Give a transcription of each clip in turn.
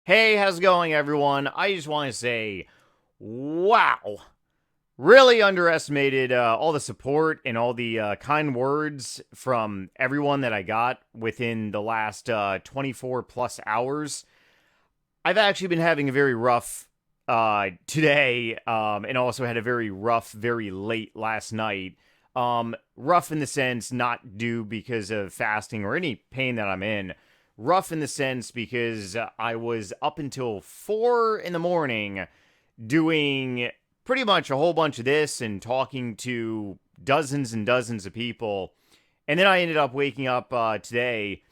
Hey, how's it going, everyone? I just want to say, wow. Really underestimated all the support and all the kind words from everyone that I got within the last 24 plus hours. I've actually been having a very rough today, and also had a very rough, very late last night. Rough in the sense not due because of fasting or any pain that I'm in. Rough in the sense because I was up until 4 in the morning doing pretty much a whole bunch of this and talking to dozens and dozens of people. And then I ended up waking up today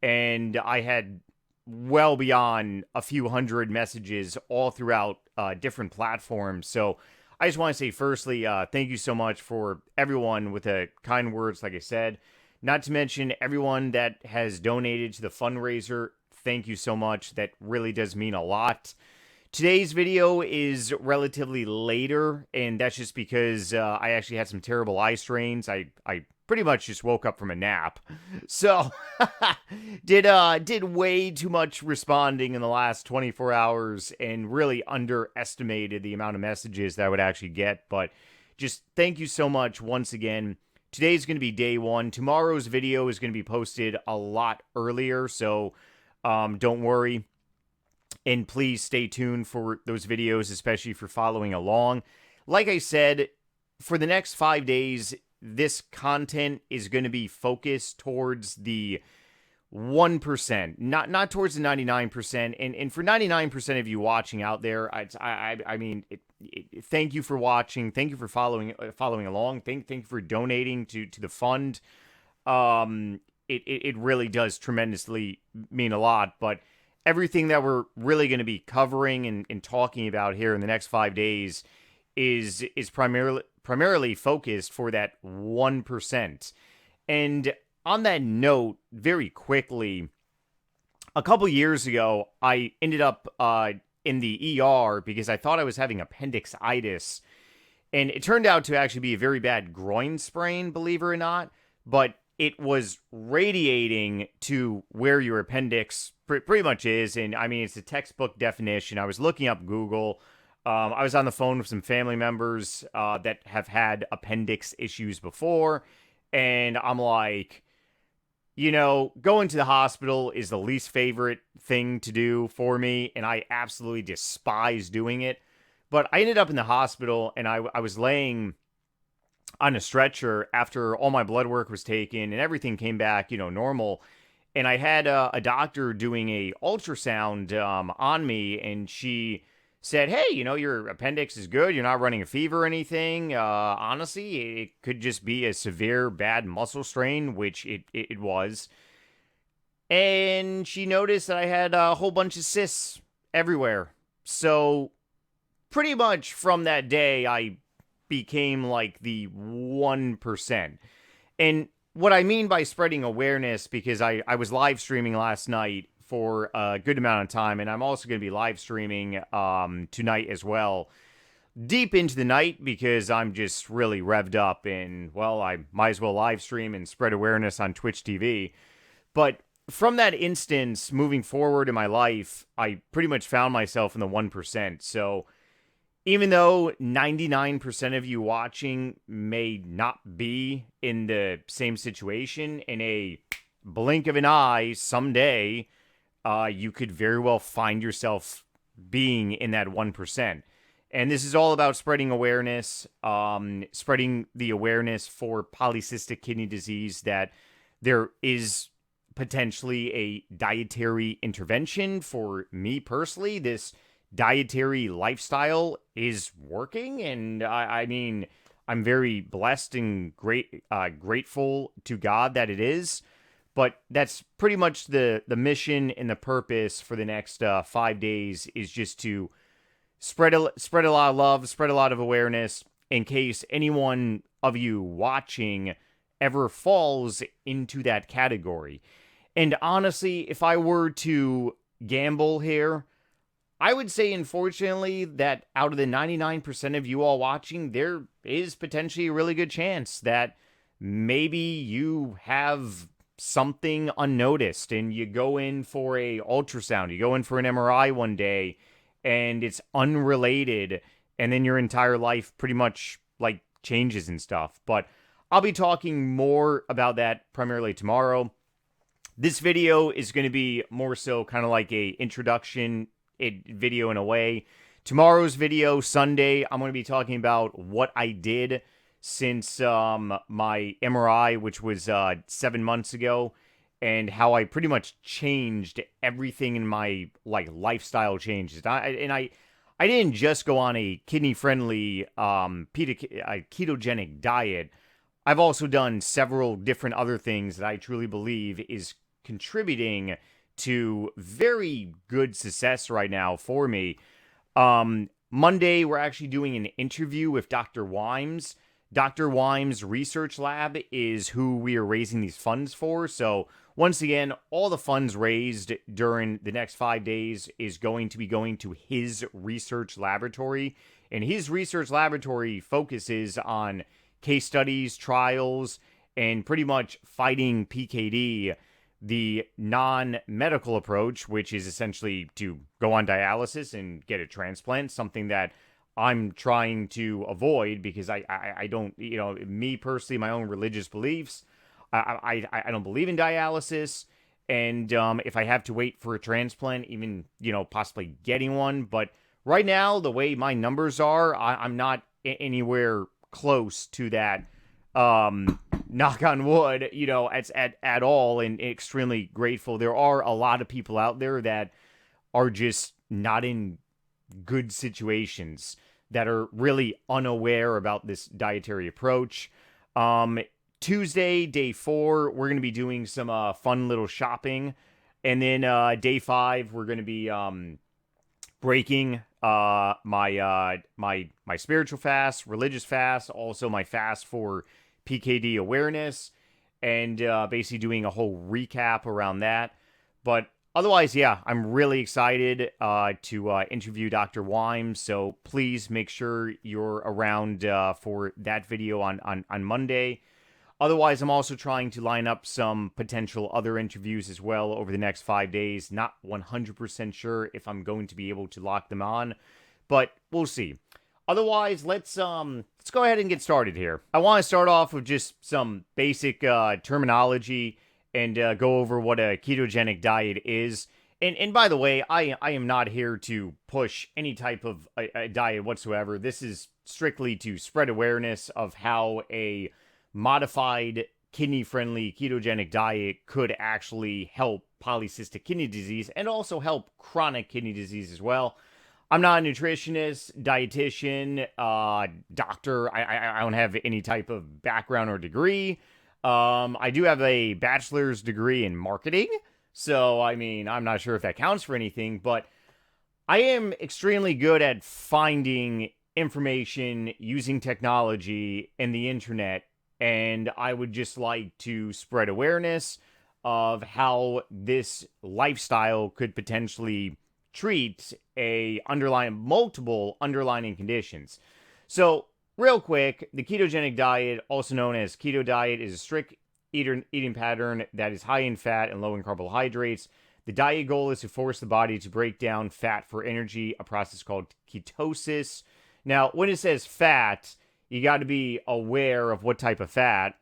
and I had well beyond a few hundred messages all throughout different platforms. So I just want to say, firstly, thank you so much for everyone with the kind words, like I said. Not to mention everyone that has donated to the fundraiser. Thank you so much. That really does mean a lot. Today's video is relatively later, and that's just because I actually had some terrible eye strains. I pretty much just woke up from a nap, so did way too much responding in the last 24 hours, and really underestimated the amount of messages that I would actually get. But just thank you so much once again. Today's going to be day one. Tomorrow's video is going to be posted a lot earlier, so don't worry. And please stay tuned for those videos, especially for following along. Like I said, for the next 5 days, this content is going to be focused towards the 1%, not towards the 99%. And for 99% of you watching out there, I mean, thank you for watching. Thank you for following along. Thank you for donating to the fund. It really does tremendously mean a lot. But everything that we're really going to be covering and talking about here in the next 5 days is primarily focused for that 1%. And on that note, very quickly, a couple years ago, I ended up in the ER because I thought I was having appendicitis. And it turned out to actually be a very bad groin sprain, believe it or not. But it was radiating to where your appendix pretty much is. And I mean, it's a textbook definition. I was looking up Google. I was on the phone with some family members that have had appendix issues before. And I'm like, going to the hospital is the least favorite thing to do for me. And I absolutely despise doing it. But I ended up in the hospital and I was laying on a stretcher after all my blood work was taken and everything came back, normal. And I had a doctor doing a ultrasound on me, and she said, "Hey, your appendix is good. You're not running a fever or anything. Honestly, it could just be a severe bad muscle strain," which it was. And she noticed that I had a whole bunch of cysts everywhere. So pretty much from that day, I became like the 1%. And what I mean by spreading awareness, because I was live streaming last night for a good amount of time, and I'm also going to be live streaming tonight as well, deep into the night, because I'm just really revved up, and, well, I might as well live stream and spread awareness on Twitch TV. But from that instance, moving forward in my life, I pretty much found myself in the 1%. So even though 99% of you watching may not be in the same situation, in a blink of an eye, someday, you could very well find yourself being in that 1%. And this is all about spreading awareness, spreading the awareness for polycystic kidney disease, that there is potentially a dietary intervention. For me personally, this dietary lifestyle is working, and I mean, I'm very blessed and grateful to God that it is. But that's pretty much the mission and the purpose for the next 5 days, is just to spread a lot of love, spread a lot of awareness, in case anyone of you watching ever falls into that category. And honestly, if I were to gamble here, I would say, unfortunately, that out of the 99% of you all watching, there is potentially a really good chance that maybe you have something unnoticed, and you go in for a ultrasound, you go in for an MRI one day, and it's unrelated, and then your entire life pretty much like changes and stuff. But I'll be talking more about that primarily tomorrow. This video is going to be more so kind of like a introduction video in a way. Tomorrow's video, Sunday, I'm going to be talking about what I did since my MRI, which was 7 months ago, and how I pretty much changed everything in my lifestyle changes. I didn't just go on a kidney-friendly ketogenic diet. I've also done several different other things that I truly believe is contributing to very good success right now for me. Monday, we're actually doing an interview with Dr. Wimes. Dr. Wimes' research lab is who we are raising these funds for. So once again, all the funds raised during the next 5 days is going to be going to his research laboratory. And his research laboratory focuses on case studies, trials, and pretty much fighting PKD, the non-medical approach, which is essentially to go on dialysis and get a transplant, something that I'm trying to avoid because I don't, me personally, my own religious beliefs, I don't believe in dialysis. And if I have to wait for a transplant, even, possibly getting one. But right now, the way my numbers are, I'm not anywhere close to that, knock on wood, at all, and extremely grateful. There are a lot of people out there that are just not in good situations, that are really unaware about this dietary approach. Tuesday, day 4, we're going to be doing some fun little shopping. And then day 5, we're going to be breaking my spiritual fast, religious fast, also my fast for PKD awareness, and basically doing a whole recap around that. But otherwise, yeah, I'm really excited to interview Dr. Wimes, so please make sure you're around for that video on Monday. Otherwise, I'm also trying to line up some potential other interviews as well over the next 5 days. Not 100% sure if I'm going to be able to lock them on, but we'll see. Otherwise, let's go ahead and get started here. I want to start off with just some basic terminology and go over what a ketogenic diet is. And by the way, I am not here to push any type of a diet whatsoever. This is strictly to spread awareness of how a modified kidney-friendly ketogenic diet could actually help polycystic kidney disease and also help chronic kidney disease as well. I'm not a nutritionist, dietitian, doctor. I don't have any type of background or degree. I do have a bachelor's degree in marketing. So, I'm not sure if that counts for anything, but I am extremely good at finding information using technology and the internet. And I would just like to spread awareness of how this lifestyle could potentially treat multiple underlying conditions. So, real quick, the ketogenic diet, also known as keto diet, is a strict eating pattern that is high in fat and low in carbohydrates. The diet goal is to force the body to break down fat for energy, a process called ketosis. Now, when it says fat, you got to be aware of what type of fat.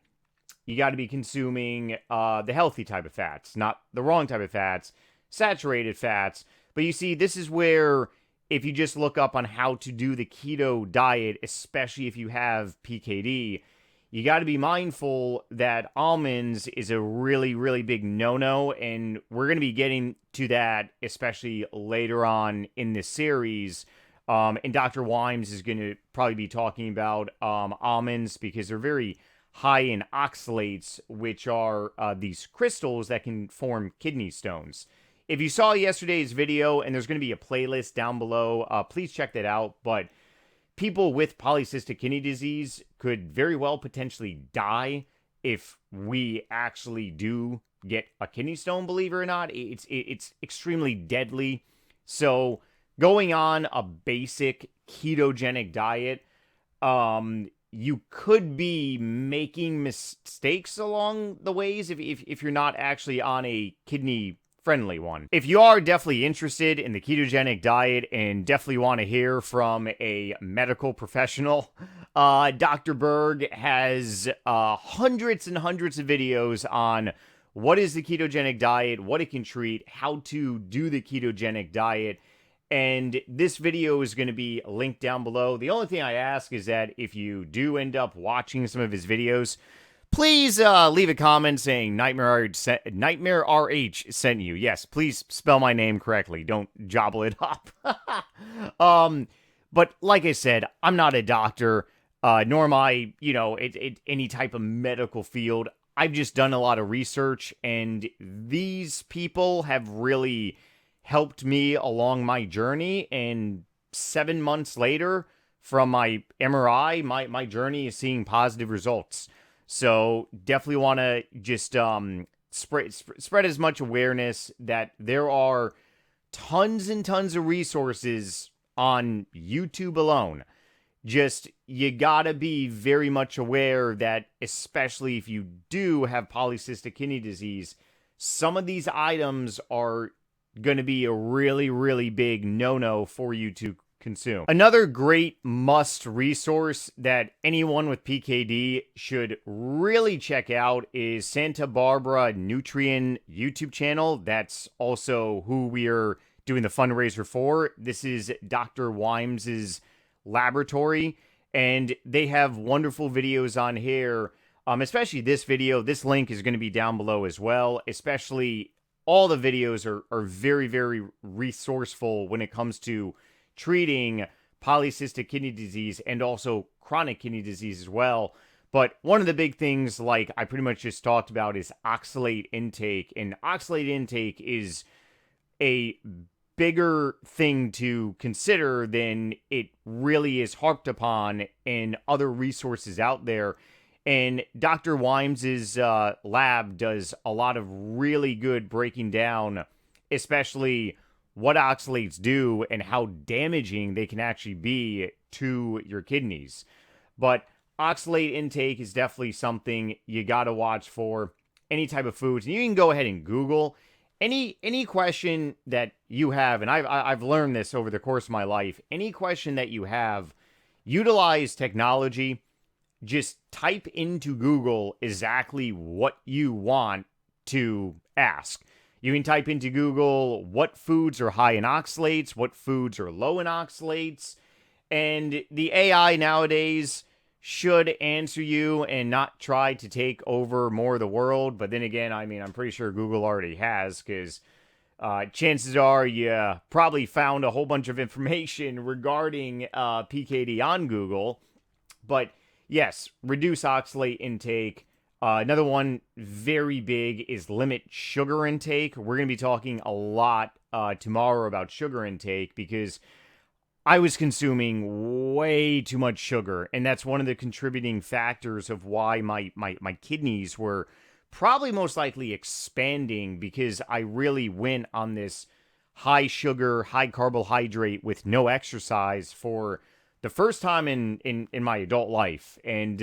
You got to be consuming the healthy type of fats, not the wrong type of fats, saturated fats. But you see, this is where, if you just look up on how to do the keto diet, especially if you have PKD, you got to be mindful that almonds is a really, really big no-no, and we're going to be getting to that, especially later on in this series. And Dr. Wimes is going to probably be talking about almonds because they're very high in oxalates, which are these crystals that can form kidney stones. If you saw yesterday's video, and there's going to be a playlist down below, please check that out. But people with polycystic kidney disease could very well potentially die if we actually do get a kidney stone, believe it or not. It's extremely deadly. So going on a basic ketogenic diet you could be making mistakes along the ways if you're not actually on a kidney friendly one. If you are definitely interested in the ketogenic diet and definitely want to hear from a medical professional, Dr. Berg has hundreds and hundreds of videos on what is the ketogenic diet, what it can treat, how to do the ketogenic diet. And this video is going to be linked down below. The only thing I ask is that if you do end up watching some of his videos, please leave a comment saying NightmareRH sent you. Yes, please spell my name correctly. Don't jobble it up. But like I said, I'm not a doctor, nor am I, any type of medical field. I've just done a lot of research, and these people have really helped me along my journey. And 7 months later, from my MRI, my journey is seeing positive results. So definitely want to just spread as much awareness that there are tons and tons of resources on YouTube alone. Just, you gotta be very much aware that, especially if you do have polycystic kidney disease, some of these items are going to be a really, really big no-no for you to consume. Another great must resource that anyone with PKD should really check out is Santa Barbara Nutrient YouTube channel. That's also who we are doing the fundraiser for. This is Dr. Wimes's laboratory, and they have wonderful videos on here, especially this video. This link is going to be down below as well. Especially all the videos are very, very resourceful when it comes to treating polycystic kidney disease and also chronic kidney disease as well. But one of the big things, like I pretty much just talked about, is oxalate intake. And oxalate intake is a bigger thing to consider than it really is harped upon in other resources out there. And Dr. Wimes's lab does a lot of really good breaking down, especially what oxalates do and how damaging they can actually be to your kidneys. But oxalate intake is definitely something you got to watch for. Any type of foods. And you can go ahead and Google any question that you have, and I've learned this over the course of my life. Any question that you have, utilize technology. Just type into Google exactly what you want to ask. You can type into Google what foods are high in oxalates, what foods are low in oxalates, and the AI nowadays should answer you and not try to take over more of the world. But then again, I mean, I'm pretty sure Google already has, because chances are you probably found a whole bunch of information regarding PKD on Google. But yes, reduce oxalate intake. Another one very big is limit sugar intake. We're going to be talking a lot tomorrow about sugar intake, because I was consuming way too much sugar, and that's one of the contributing factors of why my kidneys were probably most likely expanding, because I really went on this high sugar, high carbohydrate with no exercise for the first time in my adult life. And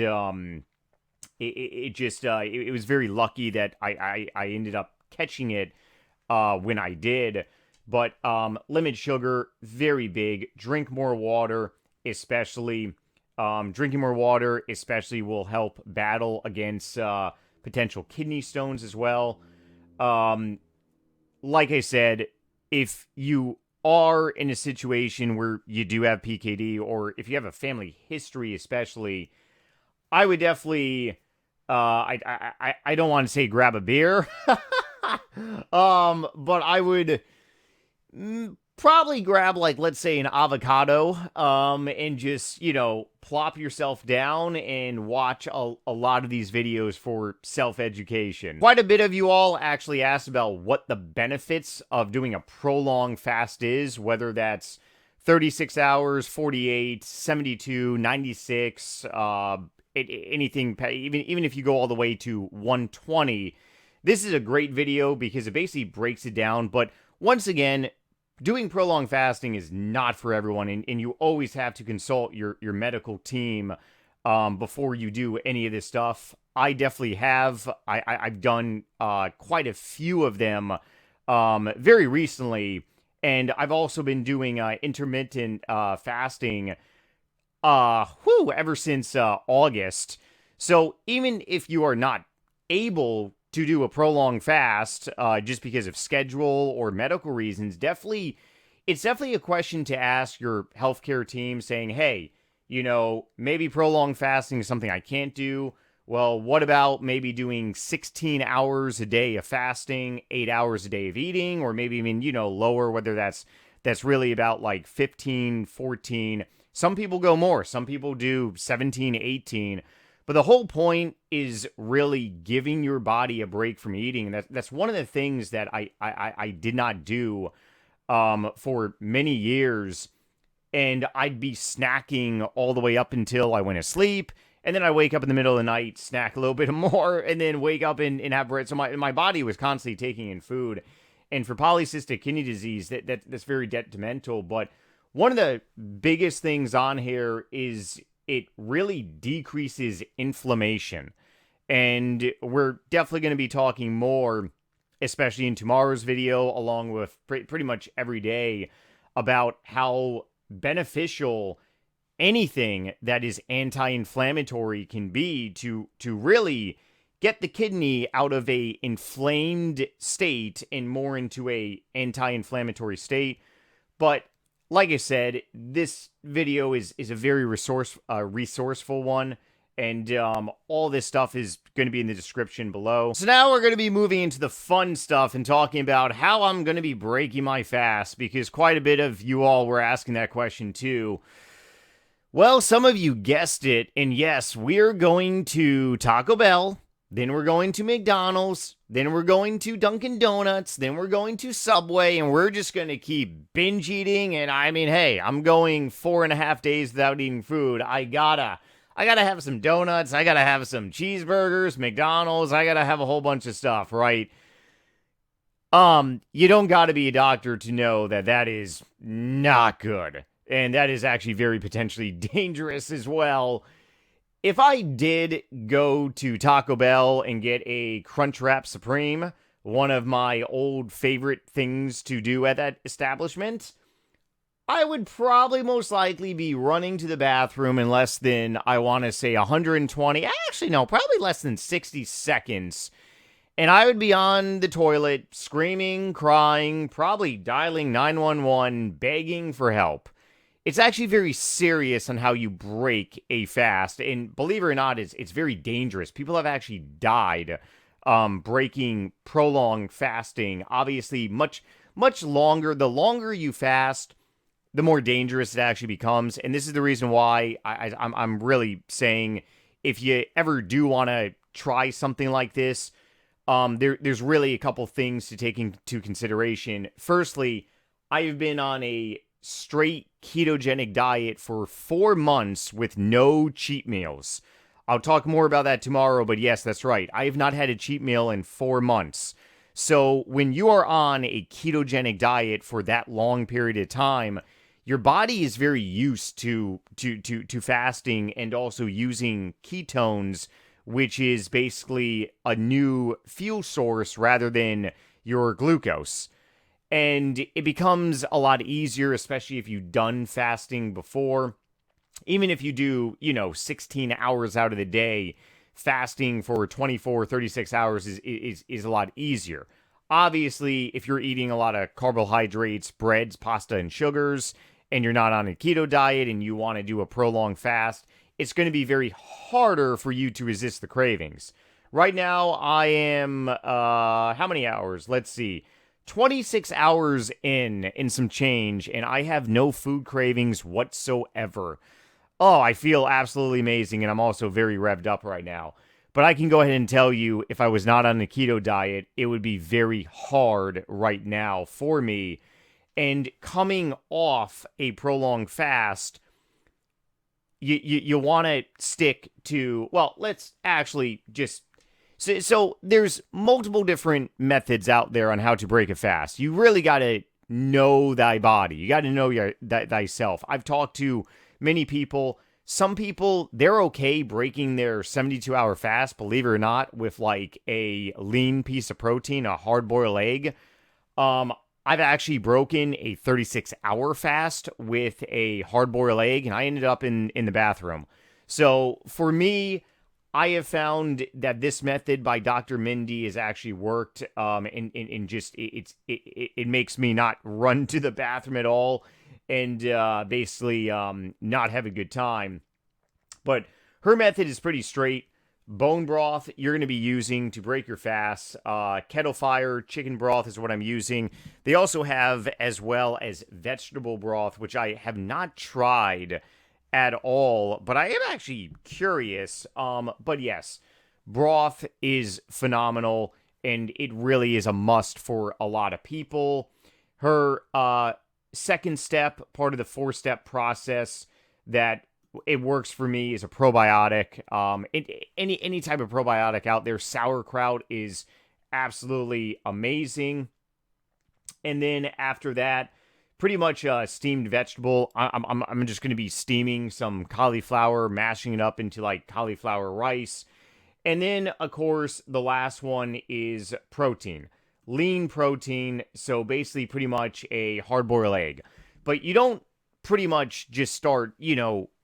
it was very lucky that I ended up catching it when I did. But limit sugar, very big. Drink more water, especially. Drinking more water especially will help battle against potential kidney stones as well. Like I said, if you are in a situation where you do have PKD, or if you have a family history especially, I would definitely, I don't want to say grab a beer, but I would probably grab, like, let's say an avocado, and just, plop yourself down and watch a lot of these videos for self-education. Quite a bit of you all actually asked about what the benefits of doing a prolonged fast is, whether that's 36 hours, 48, 72, 96, anything, even if you go all the way to 120. This is a great video because it basically breaks it down. But once again, doing prolonged fasting is not for everyone, and you always have to consult your medical team before you do any of this stuff. I definitely have. I've done quite a few of them very recently, and I've also been doing intermittent fasting ever since August. So even if you are not able to do a prolonged fast just because of schedule or medical reasons, it's definitely a question to ask your healthcare team saying, hey, maybe prolonged fasting is something I can't do. Well, what about maybe doing 16 hours a day of fasting, 8 hours a day of eating, or maybe even, lower, whether that's really about like 15, 14. Some people go more. Some people do 17, 18. But the whole point is really giving your body a break from eating. And that's one of the things that I did not do for many years. And I'd be snacking all the way up until I went to sleep. And then I wake up in the middle of the night, snack a little bit more, and then wake up and have bread. So my body was constantly taking in food. And for polycystic kidney disease, that's very detrimental. But one of the biggest things on here is it really decreases inflammation. And we're definitely going to be talking more, especially in tomorrow's video, along with pretty much every day, about how beneficial anything that is anti-inflammatory can be to really get the kidney out of a inflamed state and more into a anti-inflammatory state. But like I said, this video is a very resourceful one, and all this stuff is going to be in the description below. So now we're going to be moving into the fun stuff and talking about how I'm going to be breaking my fast, because quite a bit of you all were asking that question too. Well, some of you guessed it, and yes, we're going to Taco Bell, then we're going to McDonald's, then we're going to Dunkin' Donuts, then we're going to Subway, and we're just going to keep binge eating. And I mean, hey, I'm going 4.5 days without eating food. I gotta have some donuts, I gotta have some cheeseburgers, McDonald's, I gotta have a whole bunch of stuff, right? You don't gotta be a doctor to know that is not good. And that is actually very potentially dangerous as well. If I did go to Taco Bell and get a Crunchwrap Supreme, one of my old favorite things to do at that establishment, I would probably most likely be running to the bathroom in less than, I want to say, 120, actually no, probably less than 60 seconds. And I would be on the toilet, screaming, crying, probably dialing 911, begging for help. It's actually very serious on how you break a fast, and believe it or not, it's very dangerous. People have actually died breaking prolonged fasting. Obviously, much longer. The longer you fast, the more dangerous it actually becomes. And this is the reason why I'm really saying, if you ever do want to try something like this, there's really a couple things to take into consideration. Firstly, I have been on a straight ketogenic diet for 4 months with no cheat meals. I'll talk more about that tomorrow, but yes, that's right. I have not had a cheat meal in 4 months. So when you are on a ketogenic diet for that long period of time, your body is very used to fasting and also using ketones, which is basically a new fuel source rather than your glucose. And it becomes a lot easier, especially if you've done fasting before. Even if you do, 16 hours out of the day, fasting for 24, 36 hours is a lot easier. Obviously, if you're eating a lot of carbohydrates, breads, pasta, and sugars, and you're not on a keto diet and you want to do a prolonged fast, it's going to be very harder for you to resist the cravings. Right now, I am, how many hours? Let's see. 26 hours in some change, and I have no food cravings whatsoever. Oh, I feel absolutely amazing, and I'm also very revved up right now. But I can go ahead and tell you, if I was not on the keto diet, it would be very hard right now for me. And coming off a prolonged fast, you want to stick to, well, let's actually just... So there's multiple different methods out there on how to break a fast. You really got to know thy body. You got to know thyself. I've talked to many people. some people, they're okay breaking their 72-hour fast, believe it or not, with like a lean piece of protein, a hard-boiled egg. I've actually broken a 36-hour fast with a hard-boiled egg, and I ended up in the bathroom. So for me, I have found that this method by Dr. Mindy has actually worked, and just it makes me not run to the bathroom at all, and basically not have a good time. But her method is pretty straight. Bone broth you're going to be using to break your fast. Kettle fire chicken broth is what I'm using. They also have as well as vegetable broth, which I have not tried at all, but I am actually curious. But yes, broth is phenomenal, and it really is a must for a lot of people. Her second step, part of the 4-step process that it works for me, is a probiotic. Any type of probiotic out there, sauerkraut is absolutely amazing. And then after that, pretty much steamed vegetable. I'm just going to be steaming some cauliflower, mashing it up into like cauliflower rice. And then, of course, the last one is protein. Lean protein, so basically pretty much a hard-boiled egg. But you don't pretty much just start,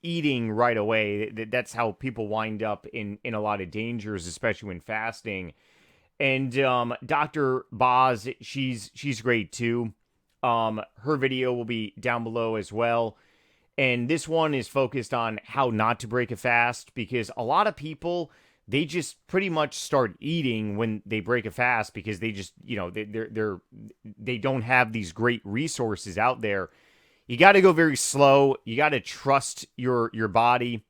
eating right away. That's how people wind up in a lot of dangers, especially when fasting. And Dr. Boz, she's great too. Her video will be down below as well. And this one is focused on how not to break a fast, because a lot of people, they just pretty much start eating when they break a fast because they just, they don't have these great resources out there. You got to go very slow. You got to trust your body.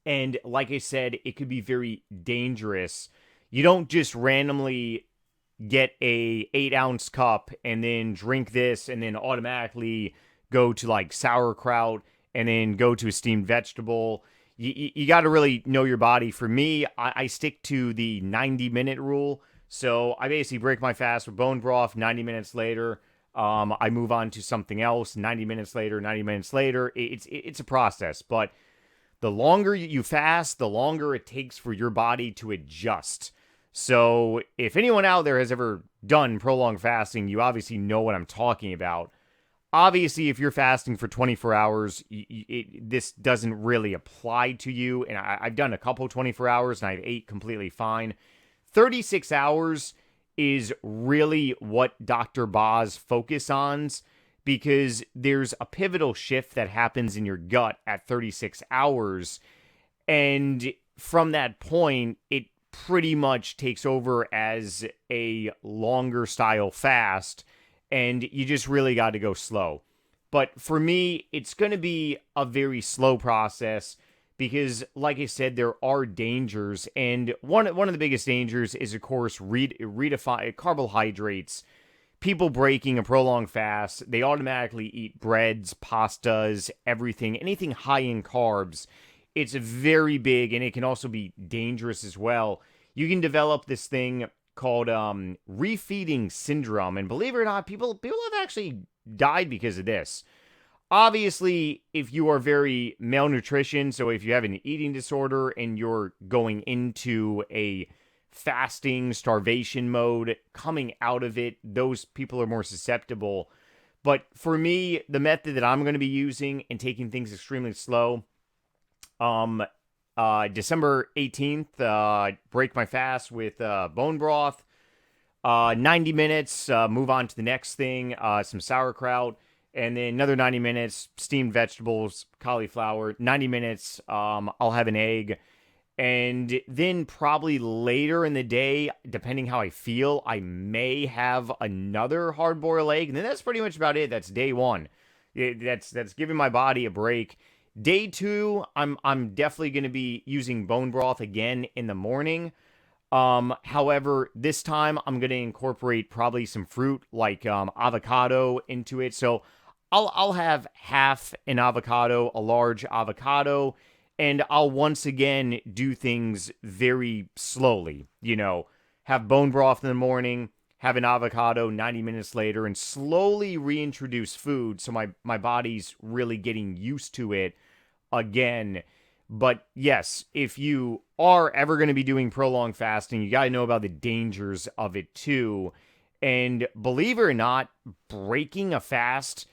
And like I said, it could be very dangerous. You don't just randomly get a 8-ounce cup and then drink this and then automatically go to like sauerkraut and then go to a steamed vegetable. You got to really know your body. For me, I stick to the 90-minute rule. So I basically break my fast with bone broth. 90 minutes later, I move on to something else. 90 minutes later. It's a process. But the longer you fast, the longer it takes for your body to adjust. So if anyone out there has ever done prolonged fasting, you obviously know what I'm talking about. Obviously, if you're fasting for 24 hours, this doesn't really apply to you. And I've done a couple 24 hours, and I've ate completely fine. 36 hours is really what Dr. Boz focus on, because there's a pivotal shift that happens in your gut at 36 hours. And from that point, it pretty much takes over as a longer style fast, and you just really got to go slow. But for me, it's going to be a very slow process because, like I said, there are dangers. And one of the biggest dangers is, of course, redefined carbohydrates. People breaking a prolonged fast, they automatically eat breads, pastas, anything high in carbs. It's very big, and it can also be dangerous as well. You can develop this thing called refeeding syndrome, and believe it or not, people have actually died because of this. Obviously, if you are very malnutrition, so if you have an eating disorder and you're going into a fasting, starvation mode, coming out of it, those people are more susceptible. But for me, the method that I'm going to be using and taking things extremely slow, December 18th, break my fast with bone broth. 90 minutes, move on to the next thing, some sauerkraut. And then another 90 minutes, steamed vegetables, cauliflower. 90 minutes, I'll have an egg. And then probably later in the day, depending how I feel, I may have another hard-boiled egg. And then that's pretty much about it. That's day one. That's giving my body a break. Day two, I'm definitely going to be using bone broth again in the morning. However, this time I'm going to incorporate probably some fruit like avocado into it. So I'll have half an avocado, a large avocado, and I'll once again do things very slowly. Have bone broth in the morning, have an avocado 90 minutes later, and slowly reintroduce food so my body's really getting used to it again. But yes, if you are ever going to be doing prolonged fasting, you got to know about the dangers of it too. And believe it or not, breaking a fast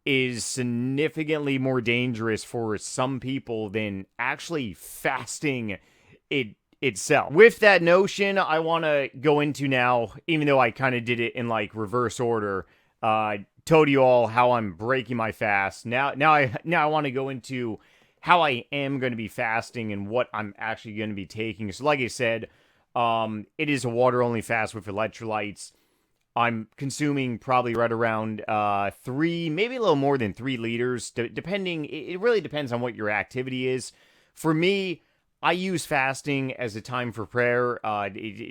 is significantly more dangerous for some people than actually fasting itself. With that notion, I want to go into now, even though I kind of did it in like reverse order, told you all how I'm breaking my fast. Now I want to go into how I am going to be fasting and what I'm actually going to be taking. So like I said, it is a water only fast with electrolytes. I'm consuming probably right around 3, maybe a little more than 3 liters, depending. It really depends on what your activity is. For me, I use fasting as a time for prayer,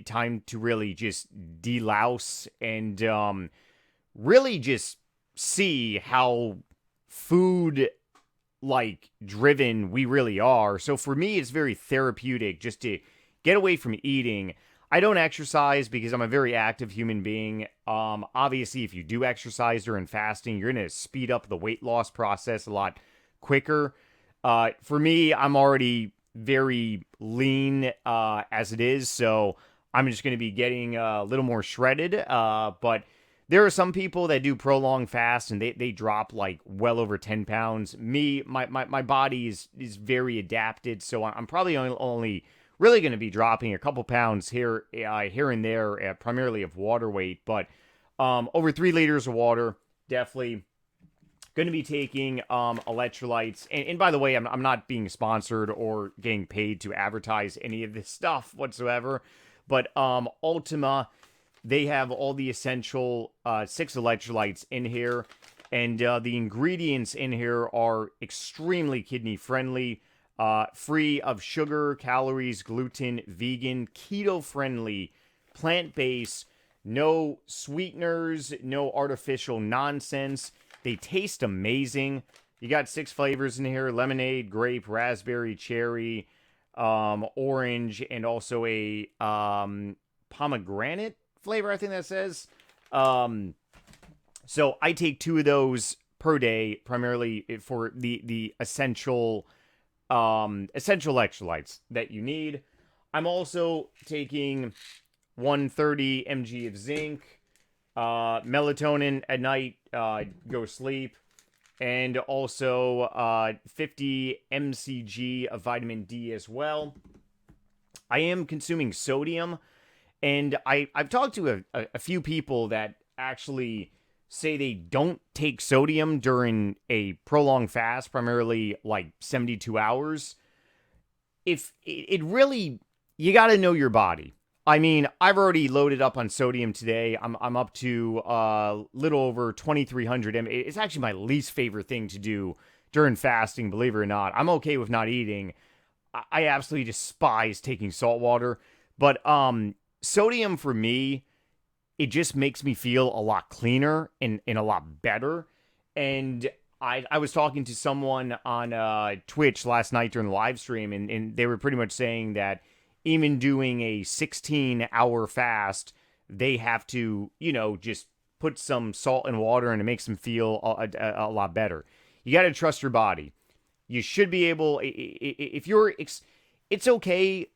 time to really just delouse and really just see how food like driven we really are. So for me, it's very therapeutic just to get away from eating. I don't exercise because I'm a very active human being. Obviously, if you do exercise during fasting, you're going to speed up the weight loss process a lot quicker. For me, I'm already very lean as it is, so I'm just going to be getting a little more shredded. But there are some people that do prolonged fast and they drop like well over 10 pounds. My body is very adapted, so I'm probably only really going to be dropping a couple pounds here and there, primarily of water weight. But over 3 liters of water, definitely going to be taking electrolytes. And by the way, I'm not being sponsored or getting paid to advertise any of this stuff whatsoever. But Ultima, they have all the essential 6 electrolytes in here. And the ingredients in here are extremely kidney friendly. Free of sugar, calories, gluten, vegan, keto-friendly, plant-based, no sweeteners, no artificial nonsense. They taste amazing. You got 6 flavors in here: lemonade, grape, raspberry, cherry, orange, and also a pomegranate flavor, I think that says. So I take 2 of those per day, primarily for the essential electrolytes that you need. I'm also taking 130 mg of zinc, melatonin at night, go sleep, and also 50 mcg of vitamin D as well. I am consuming sodium, and I've talked to a few people that actually say they don't take sodium during a prolonged fast, primarily like 72 hours. If it really, you got to know your body. I mean, I've already loaded up on sodium today. I'm up to a little over 2,300 mg. It's actually my least favorite thing to do during fasting, believe it or not. I'm okay with not eating. I absolutely despise taking salt water. But sodium for me, it just makes me feel a lot cleaner and a lot better. And I was talking to someone on Twitch last night during the live stream, and they were pretty much saying that even doing a 16-hour fast, they have to, just put some salt and water, and it makes them feel a lot better. You got to trust your body. You should be able, if you're, it's okay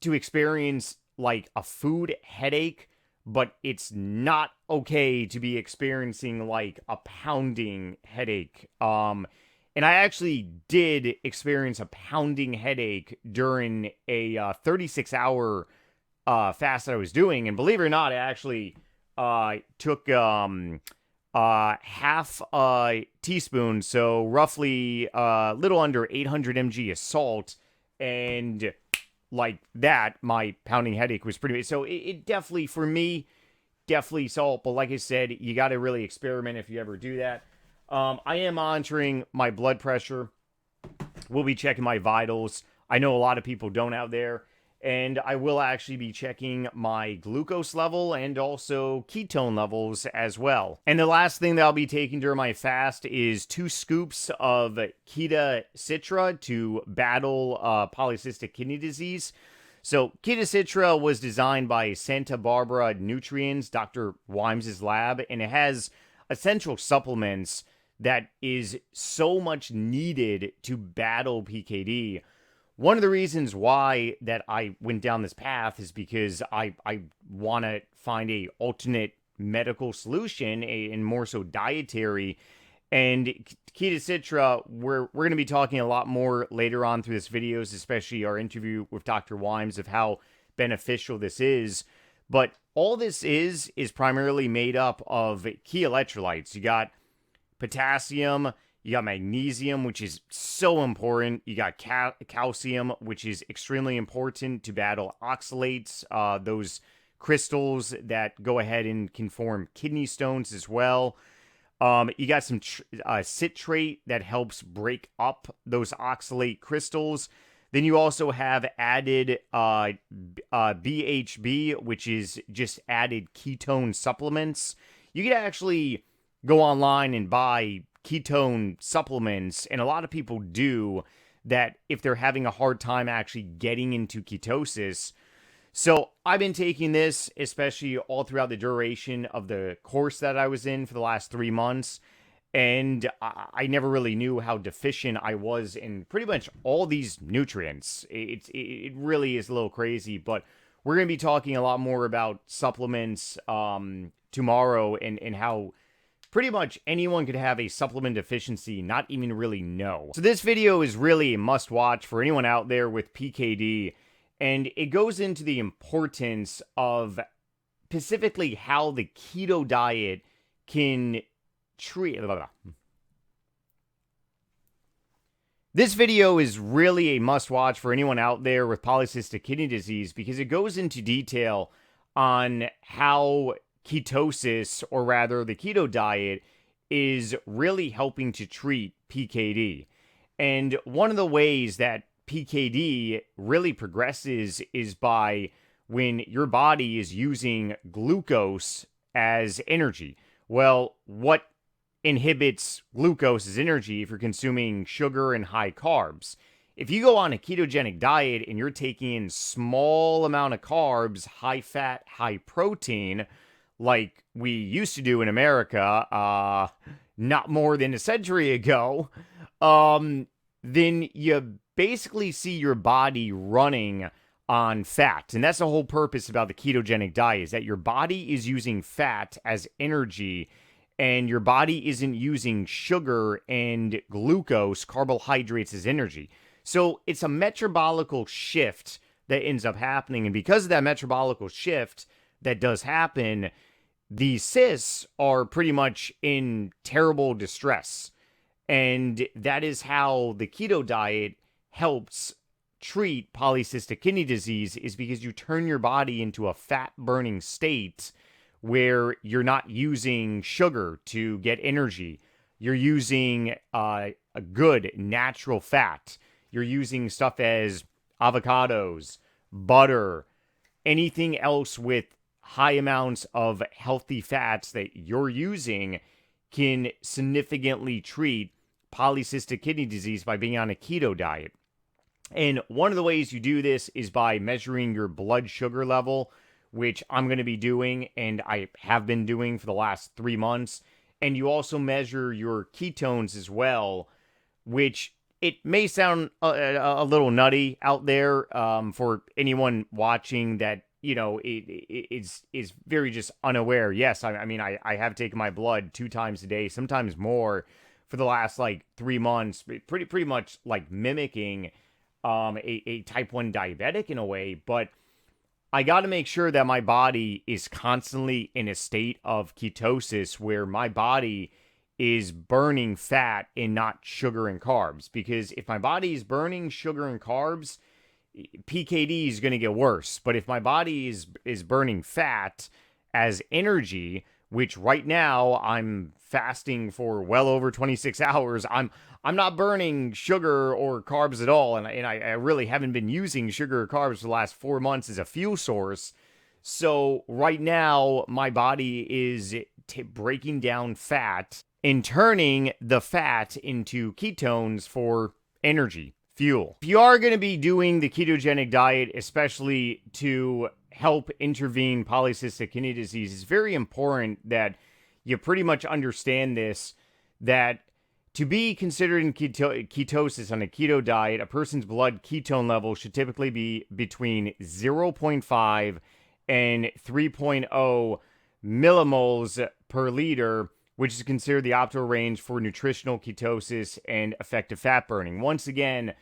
to experience like a food headache, but it's not okay to be experiencing like a pounding headache. And I actually did experience a pounding headache during a 36-hour fast that I was doing. And believe it or not, I actually took half a teaspoon, so roughly a little under 800 mg of salt, and like that, my pounding headache was pretty bad. So it definitely, for me, definitely salt. But like I said, you got to really experiment if you ever do that. I am monitoring my blood pressure. We'll be checking my vitals. I know a lot of people don't out there. And I will actually be checking my glucose level and also ketone levels as well. And the last thing that I'll be taking during my fast is 2 scoops of Keta Citra to battle polycystic kidney disease. So Keta Citra was designed by Santa Barbara Nutrients, Dr. Wimes' lab, and it has essential supplements that is so much needed to battle PKD. One of the reasons why that I went down this path is because I want to find a alternate medical solution, and more so dietary. And Keta Citra, we're going to be talking a lot more later on through this videos, especially our interview with Dr. Wimes, of how beneficial this is. But all this is primarily made up of key electrolytes. You got potassium, you got magnesium, which is so important. You got calcium, which is extremely important to battle oxalates, those crystals that go ahead and can form kidney stones as well. You got some citrate that helps break up those oxalate crystals. Then you also have added BHB, which is just added ketone supplements. You could actually go online and buy ketone supplements, and a lot of people do that if they're having a hard time actually getting into ketosis. So I've been taking this, especially all throughout the duration of the course that I was in for the last 3 months, and I never really knew how deficient I was in pretty much all these nutrients. It really is a little crazy, but we're going to be talking a lot more about supplements tomorrow, and how pretty much anyone could have a supplement deficiency, not even really know. So this video is really a must-watch for anyone out there with PKD, and it goes into the importance of specifically how the keto diet can treat... This video is really a must-watch for anyone out there with polycystic kidney disease, because it goes into detail on how ketosis, or rather the keto diet, is really helping to treat PKD. And one of the ways that PKD really progresses is by when your body is using glucose as energy. Well, what inhibits glucose as energy if you're consuming sugar and high carbs? If you go on a ketogenic diet and you're taking in small amount of carbs, high fat, high protein, like we used to do in America, not more than a century ago, then you basically see your body running on fat. And that's the whole purpose about the ketogenic diet, is that your body is using fat as energy, and your body isn't using sugar and glucose, carbohydrates, as energy. So it's a metabolical shift that ends up happening. And because of that metabolical shift that does happen, the cysts are pretty much in terrible distress. And that is how the keto diet helps treat polycystic kidney disease, is because you turn your body into a fat-burning state where you're not using sugar to get energy. You're using a good natural fat. You're using stuff as avocados, butter, anything else with high amounts of healthy fats that you're using can significantly treat polycystic kidney disease by being on a keto diet. And one of the ways you do this is by measuring your blood sugar level, which I'm going to be doing, and I have been doing for the last 3 months. And you also measure your ketones as well, which it may sound a little nutty out there for anyone watching that, you know, is very just unaware. Yes, I mean, I have taken my blood 2 times a day, sometimes more, for the last like 3 months, pretty much like mimicking a type 1 diabetic in a way. But I got to make sure that my body is constantly in a state of ketosis, where my body is burning fat and not sugar and carbs. Because if my body is burning sugar and carbs, PKD is going to get worse. But if my body is burning fat as energy, which right now I'm fasting for well over 26 hours, I'm not burning sugar or carbs at all, and I really haven't been using sugar or carbs for the last 4 months as a fuel source. So right now my body is breaking down fat and turning the fat into ketones for energy, fuel. If you are going to be doing the ketogenic diet, especially to help intervene polycystic kidney disease, it's very important that you pretty much understand this, that to be considered in ketosis on a keto diet, a person's blood ketone level should typically be between 0.5 and 3.0 millimoles per liter, which is considered the optimal range for nutritional ketosis and effective fat burning. Once again,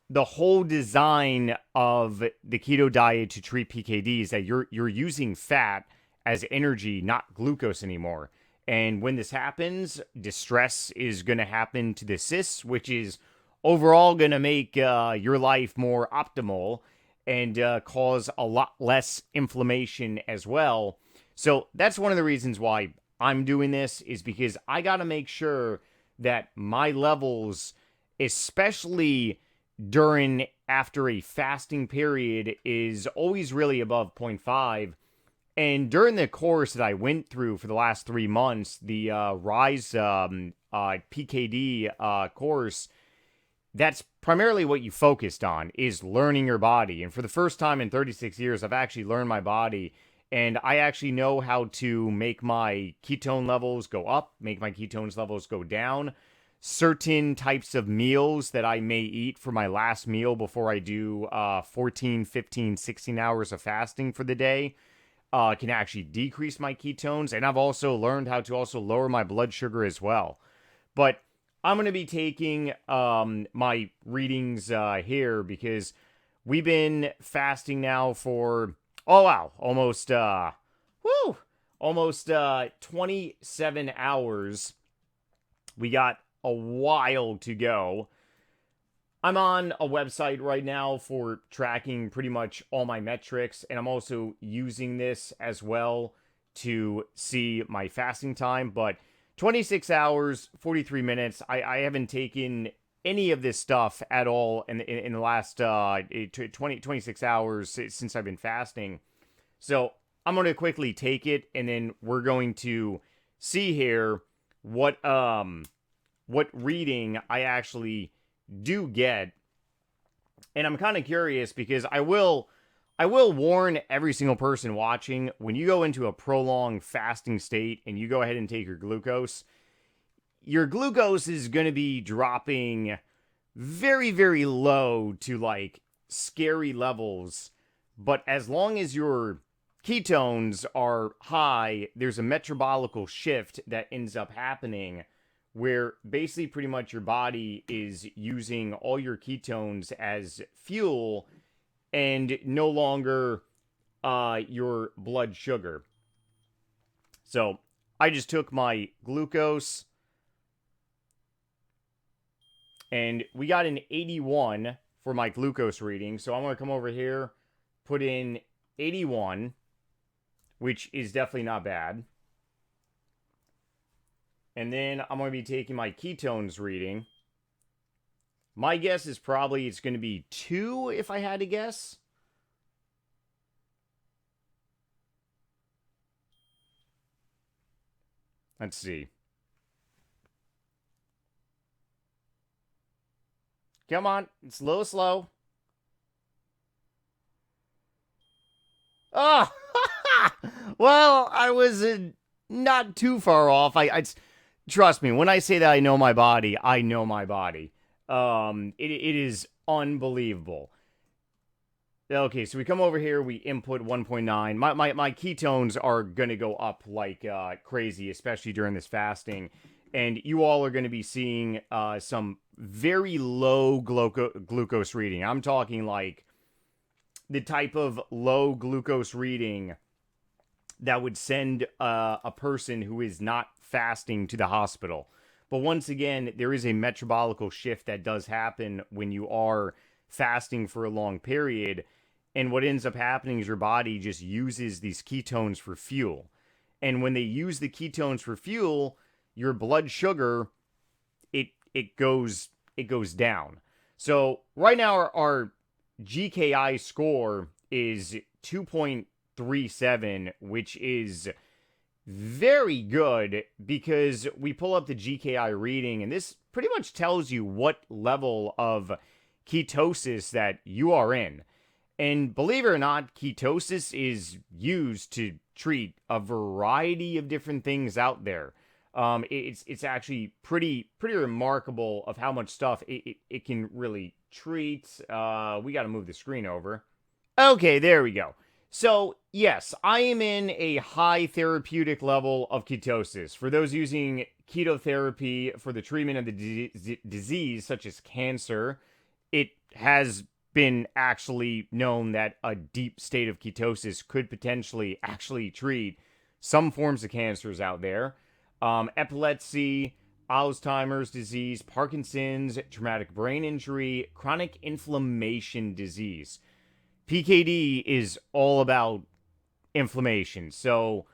the whole design of the keto diet to treat PKD is that you're using fat as energy, not glucose anymore. And when this happens, distress is going to happen to the cysts, which is overall going to make your life more optimal and cause a lot less inflammation as well. So that's one of the reasons why I'm doing this, is because I got to make sure that my levels, especially after a fasting period, is always really above 0.5. And during the course that I went through for the last 3 months, the Rise PKD course, that's primarily what you focused on, is learning your body. And for the first time in 36 years, I've actually learned my body. And I actually know how to make my ketone levels go up, make my ketones levels go down. Certain types of meals that I may eat for my last meal before I do 14, 15, 16 hours of fasting for the day can actually decrease my ketones. And I've also learned how to also lower my blood sugar as well. But I'm going to be taking my readings here because we've been fasting now for, almost 27 hours. We got a while to go. I'm on a website right now for tracking pretty much all my metrics, and I'm also using this as well to see my fasting time. But 26 hours, 43 minutes, I haven't taken any of this stuff at all in the last 26 hours since I've been fasting. So I'm going to quickly take it, and then we're going to see here what reading I actually do get. And I'm kind of curious because I will warn every single person watching, when you go into a prolonged fasting state and you go ahead and take your glucose is going to be dropping very, very low to like scary levels. But as long as your ketones are high, there's a metabolical shift that ends up happening where basically pretty much your body is using all your ketones as fuel and no longer your blood sugar. So I just took my glucose and we got an 81 for my glucose reading. So I'm going to come over here, put in 81, which is definitely not bad. And then I'm going to be taking my ketones reading. My guess is probably it's going to be 2 if I had to guess. Let's see. Come on. It's a little slow. Oh! Well, I was not too far off. I trust me, when I say that I know my body, I know my body. It is unbelievable. Okay, so we come over here, we input 1.9. My ketones are going to go up like crazy, especially during this fasting. And you all are going to be seeing some very low glucose reading. I'm talking like the type of low glucose reading that would send a person who is not fasting to the hospital. But once again, there is a metabolical shift that does happen when you are fasting for a long period. And what ends up happening is your body just uses these ketones for fuel. And when they use the ketones for fuel, your blood sugar, it goes down. So right now our GKI score is 2.37, which is very good because we pull up the GKI reading and this pretty much tells you what level of ketosis that you are in. And believe it or not, ketosis is used to treat a variety of different things out there. It's actually pretty remarkable of how much stuff it can really treat. We got to move the screen over. Okay, there we go. So, yes, I am in a high therapeutic level of ketosis. For those using keto therapy for the treatment of the disease, such as cancer, it has been actually known that a deep state of ketosis could potentially actually treat some forms of cancers out there. Epilepsy, Alzheimer's disease, Parkinson's, traumatic brain injury, chronic inflammation disease. PKD is all about inflammation. So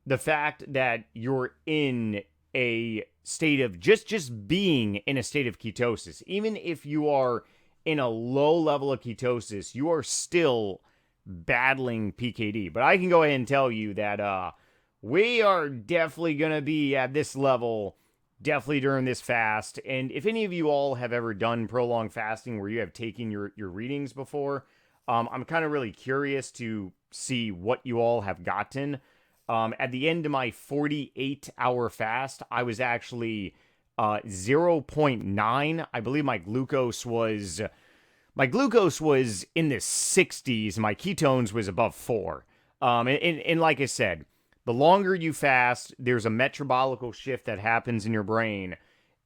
the fact that you're in a state of just being in a state of ketosis, even if you are in a low level of ketosis, you are still battling PKD. But I can go ahead and tell you that we are definitely going to be at this level definitely during this fast. And if any of you all have ever done prolonged fasting where you have taken your readings before, I'm kind of really curious to see what you all have gotten. At the end of my 48-hour fast, I was actually 0.9. I believe my glucose was in the 60s. My ketones was above 4. And like I said, the longer you fast, there's a metabolical shift that happens in your brain,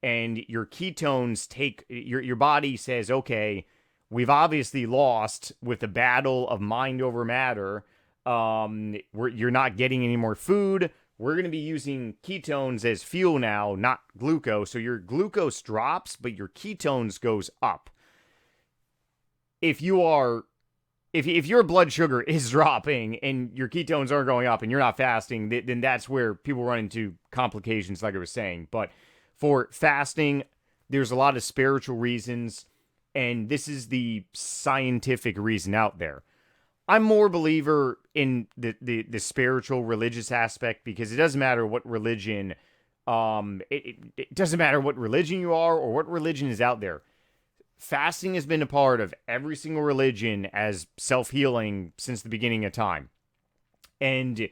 and your ketones take your body says, okay, we've obviously lost with the battle of mind over matter. You're not getting any more food. We're going to be using ketones as fuel now, not glucose. So your glucose drops, but your ketones goes up. If your blood sugar is dropping and your ketones aren't going up and you're not fasting, then that's where people run into complications, like I was saying. But for fasting, there's a lot of spiritual reasons, and this is the scientific reason out there. I'm more a believer in the spiritual religious aspect, because it doesn't matter what religion, it doesn't matter what religion you are or what religion is out there. Fasting has been a part of every single religion as self-healing since the beginning of time. And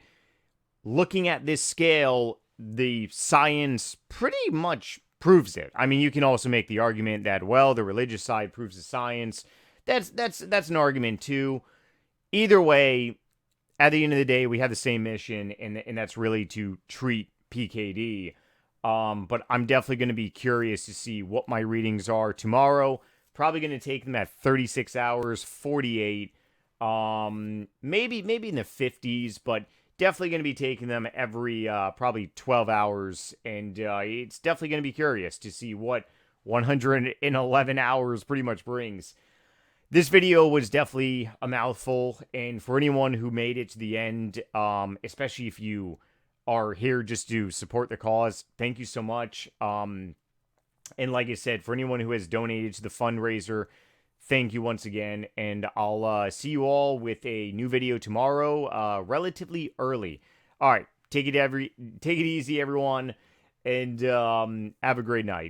looking at this scale, the science pretty much proves it. I mean, you can also make the argument that, well, the religious side proves the science. That's an argument too. Either way, at the end of the day, we have the same mission, and that's really to treat PKD. But I'm definitely going to be curious to see what my readings are tomorrow. Probably going to take them at 36 hours, 48, maybe in the 50s, but definitely going to be taking them every probably 12 hours. And it's definitely going to be curious to see what 111 hours pretty much brings. This video was definitely a mouthful, and for anyone who made it to the end, especially if you are here just to support the cause, thank you so much. And like I said, for anyone who has donated to the fundraiser, thank you once again. And I'll see you all with a new video tomorrow, relatively early. All right, take it easy, everyone, and have a great night.